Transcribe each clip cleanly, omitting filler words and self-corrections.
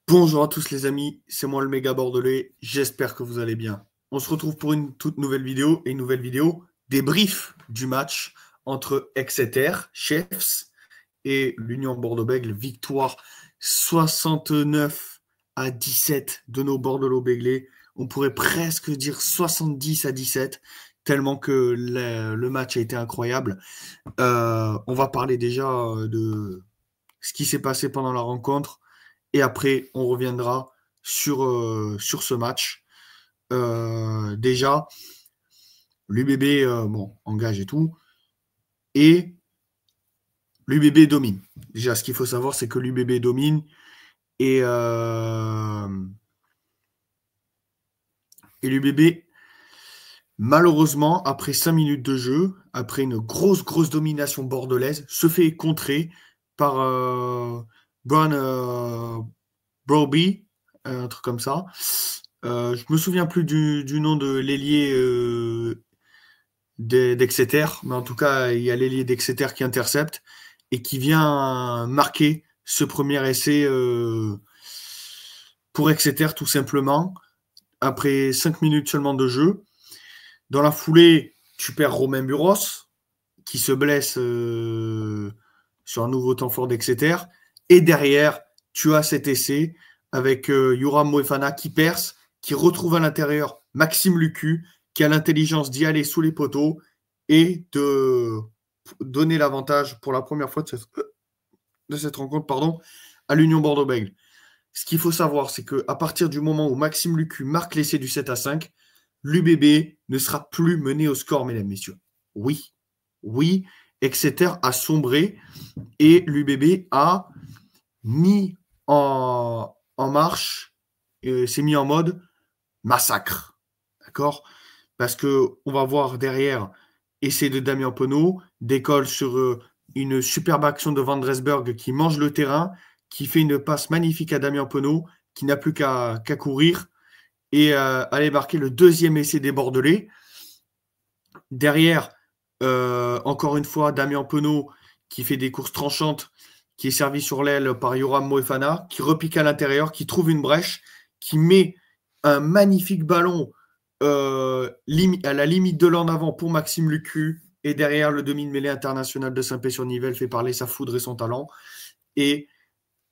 Bonjour à tous les amis, c'est moi le méga bordelais, j'espère que vous allez bien. On se retrouve pour une toute nouvelle vidéo, et une nouvelle vidéo débrief du match entre Exeter, Chiefs, et l'Union Bordeaux-Bègles, victoire 69-17 de nos Bordelais-Béglés. On pourrait presque dire 70-17, tellement que le match a été incroyable. On va parler déjà de ce qui s'est passé pendant la rencontre. Et après, on reviendra sur ce match. Déjà, l'UBB engage et tout. Et l'UBB domine. Déjà, ce qu'il faut savoir, c'est que l'UBB domine. Et, et l'UBB, malheureusement, après 5 minutes de jeu, après une grosse domination bordelaise, se fait contrer par Brown Broby, un truc comme ça. Je me souviens plus du nom de l'ailier d'Exeter, mais en tout cas, il y a l'ailier d'Exeter qui intercepte et qui vient marquer ce premier essai pour Exeter, tout simplement, après 5 minutes seulement de jeu. Dans la foulée, tu perds Romain Buros, qui se blesse sur un nouveau temps fort d'Exeter. Et derrière, tu as cet essai avec Yoram Moefana qui perce, qui retrouve à l'intérieur Maxime Lucu, qui a l'intelligence d'y aller sous les poteaux et de donner l'avantage pour la première fois de cette rencontre à l'Union Bordeaux-Bègles. Ce qu'il faut savoir, c'est qu'à partir du moment où Maxime Lucu marque l'essai du 7-5, l'UBB ne sera plus mené au score, mesdames, messieurs. Oui, Exeter a sombré et l'UBB a mis en marche, s'est mis en mode massacre. D'accord? Parce qu'on va voir derrière essai de Damien Penaud, décolle sur une superbe action de Van Dresburg qui mange le terrain, qui fait une passe magnifique à Damien Penaud, qui n'a plus qu'à courir et aller marquer le deuxième essai des Bordelais. Derrière, encore une fois, Damien Penaud qui fait des courses tranchantes, qui est servi sur l'aile par Yoram Moefana, qui repique à l'intérieur, qui trouve une brèche, qui met un magnifique ballon à la limite de l'en avant pour Maxime Lucu, et derrière le demi-mêlée international de Saint-Pé-sur-Nivelle fait parler sa foudre et son talent, et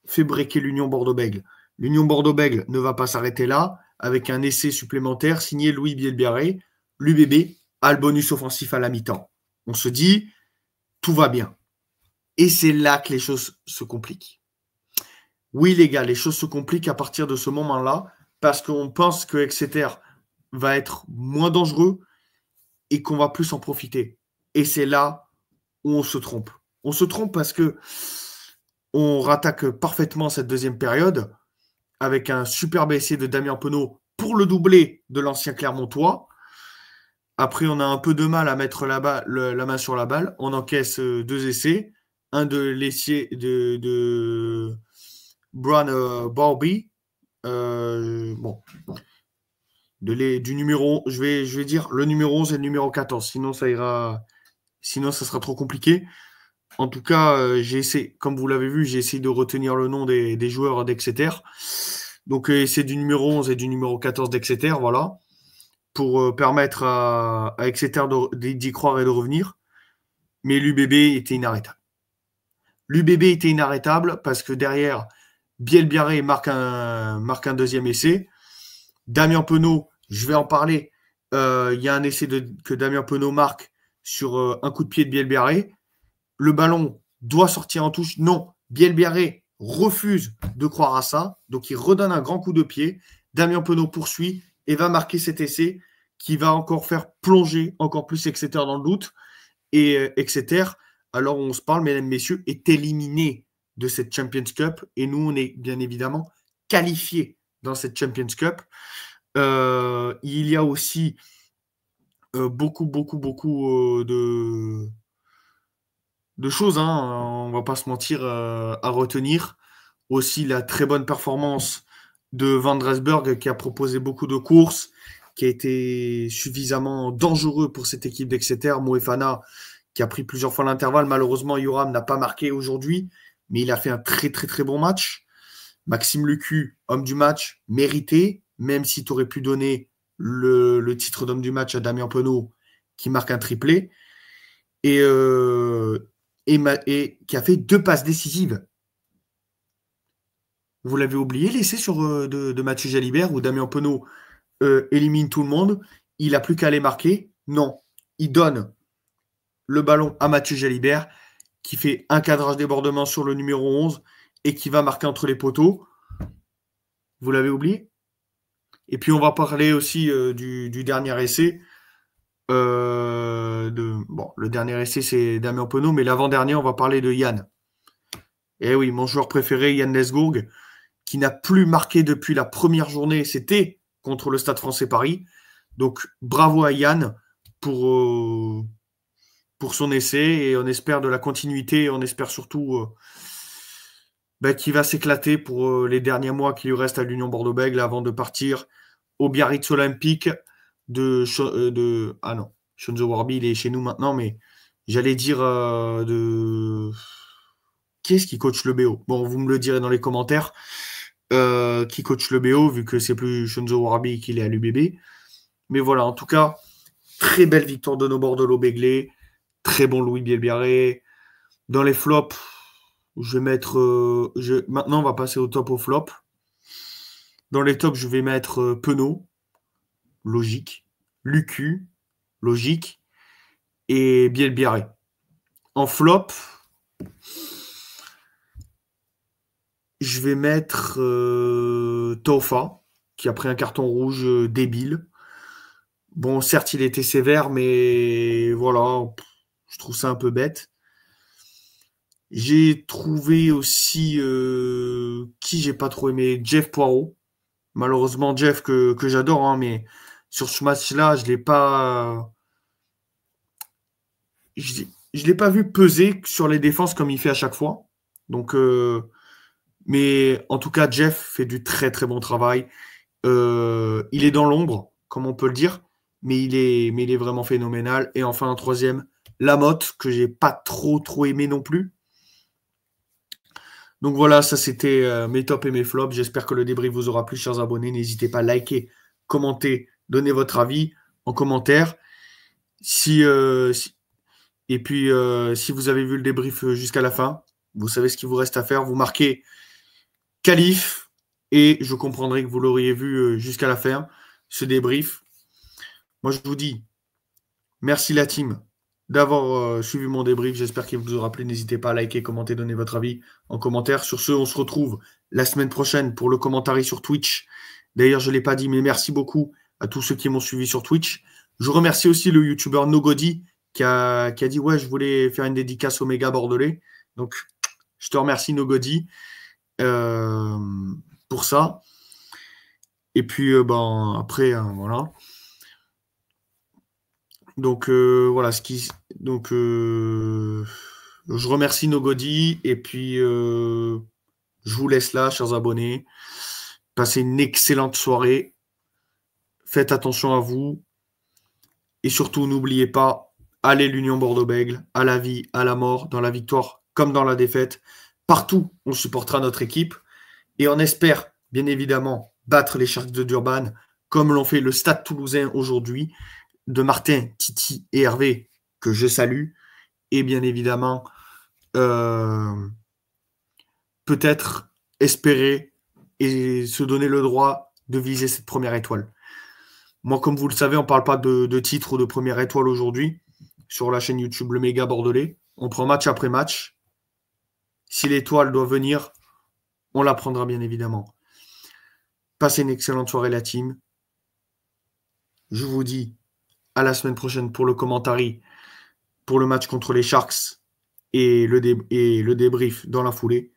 fait breaker l'Union Bordeaux-Bègles. L'Union Bordeaux-Bègles ne va pas s'arrêter là, avec un essai supplémentaire signé Louis Bielbiarré. L'UBB a le bonus offensif à la mi-temps. On se dit, tout va bien. Et c'est là que les choses se compliquent. Oui, les gars, les choses se compliquent à partir de ce moment-là, parce qu'on pense que Exeter va être moins dangereux et qu'on va plus en profiter. Et c'est là où on se trompe. On se trompe parce que on rattaque parfaitement cette deuxième période avec un superbe essai de Damien Penaud pour le doublé de l'ancien Clermontois. Après, on a un peu de mal à mettre la main sur la balle. On encaisse 2 essais. Un de l'essier de Brown Barbie. Du numéro, je vais dire le numéro 11 et le numéro 14. Sinon, ça sera trop compliqué. En tout cas, j'ai essayé, comme vous l'avez vu, j'ai essayé de retenir le nom des joueurs d'Exeter. Donc, c'est du numéro 11 et du numéro 14 d'Exeter, voilà, pour permettre à Exeter d'y croire et de revenir. Mais l'UBB était inarrêtable. L'UBB était inarrêtable parce que derrière, Bielbiarré marque un deuxième essai. Damien Penaud, je vais en parler. Il y a un essai que Damien Penaud marque sur un coup de pied de Bielbiarré. Le ballon doit sortir en touche. Non, Bielbiarré refuse de croire à ça. Donc, il redonne un grand coup de pied. Damien Penaud poursuit et va marquer cet essai qui va encore faire plonger encore plus Exeter dans le doute. Et Exeter, alors on se parle, mesdames, messieurs, est éliminé de cette Champions Cup. Et nous, on est bien évidemment qualifiés dans cette Champions Cup. Il y a aussi beaucoup de choses, hein, on va pas se mentir, à retenir. Aussi la très bonne performance de Van Dresburg qui a proposé beaucoup de courses, qui a été suffisamment dangereux pour cette équipe d'Exeter. Moefana qui a pris plusieurs fois l'intervalle. Malheureusement, Yoram n'a pas marqué aujourd'hui, mais il a fait un très très très bon match. Maxime Lucu, homme du match, mérité, même si tu aurais pu donner le titre d'homme du match à Damien Penaud, qui marque un triplé, et qui a fait 2 passes décisives. Vous l'avez oublié, l'essai de Mathieu Jalibert, où Damien Penaud élimine tout le monde. Il n'a plus qu'à aller marquer. Non, il donne le ballon à Mathieu Jalibert, qui fait un cadrage débordement sur le numéro 11 et qui va marquer entre les poteaux. Vous l'avez oublié? Et puis on va parler aussi du dernier essai. Bon, le dernier essai, c'est Damien Penaud, mais l'avant-dernier, on va parler de Yann. Et oui, mon joueur préféré, Yann Lesgourg, qui n'a plus marqué depuis la première journée, c'était contre le Stade Français Paris. Donc bravo à Yann pour son essai, et on espère de la continuité, on espère surtout qu'il va s'éclater pour les derniers mois qui lui restent à l'Union Bordeaux-Bègles avant de partir au Biarritz Olympique ah non, Shonzo Warby, il est chez nous maintenant, mais j'allais dire qui est-ce qui coach le BO? Bon, vous me le direz dans les commentaires. Qui coach le BO, vu que c'est plus Shonzo Warby qu'il est à l'UBB. Mais voilà, en tout cas, très belle victoire de nos Bordelais-Béglés. Très bon Louis Bielbiarré. Dans les flops, je vais mettre... Maintenant, on va passer au top au flop. Dans les tops, je vais mettre Penaud. Logique. Lucu. Logique. Et Bielbiarré. En flop, je vais mettre Tofa, qui a pris un carton rouge débile. Bon, certes, il était sévère, mais voilà, je trouve ça un peu bête. J'ai trouvé aussi qui j'ai pas trop aimé, Jeff Poirot. Malheureusement, Jeff que j'adore, hein, mais sur ce match-là, je l'ai pas vu peser sur les défenses comme il fait à chaque fois. Donc, mais en tout cas, Jeff fait du très très bon travail. Il est dans l'ombre, comme on peut le dire, mais il est vraiment phénoménal. Et enfin, un troisième, Lamotte, que j'ai pas trop aimé non plus. Donc voilà, ça c'était mes tops et mes flops. J'espère que le débrief vous aura plu, chers abonnés. N'hésitez pas à liker, commenter, donner votre avis en commentaire. Et puis, si vous avez vu le débrief jusqu'à la fin, vous savez ce qu'il vous reste à faire. Vous marquez Khalif, et je comprendrai que vous l'auriez vu jusqu'à la fin, ce débrief. Moi, je vous dis merci la team d'avoir suivi mon débrief. J'espère qu'il vous aura plu. N'hésitez pas à liker, commenter, donner votre avis en commentaire. Sur ce, on se retrouve la semaine prochaine pour le commentary sur Twitch. D'ailleurs, je ne l'ai pas dit, mais merci beaucoup à tous ceux qui m'ont suivi sur Twitch. Je remercie aussi le youtubeur Nogodi qui a dit « Ouais, je voulais faire une dédicace au méga bordelais. » Donc, je te remercie Nogodi pour ça. Et puis, après, voilà. Donc, voilà. Je remercie Nogodi. Et puis, je vous laisse là, chers abonnés. Passez une excellente soirée. Faites attention à vous. Et surtout, n'oubliez pas, allez l'Union Bordeaux-Bègles, à la vie, à la mort, dans la victoire comme dans la défaite. Partout, on supportera notre équipe. Et on espère, bien évidemment, battre les Sharks de Durban, comme l'ont fait le Stade Toulousain aujourd'hui, de Martin, Titi et Hervé, que je salue. Et bien évidemment, peut-être espérer et se donner le droit de viser cette première étoile. Moi, comme vous le savez, on ne parle pas de titre ou de première étoile aujourd'hui sur la chaîne YouTube Le Méga Bordelais. On prend match après match. Si l'étoile doit venir, on la prendra bien évidemment. Passez une excellente soirée la team. Je vous dis à la semaine prochaine pour le commentary, pour le match contre les Sharks et le débrief dans la foulée.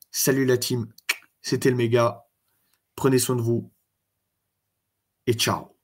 Salut la team, c'était le méga. Prenez soin de vous et ciao.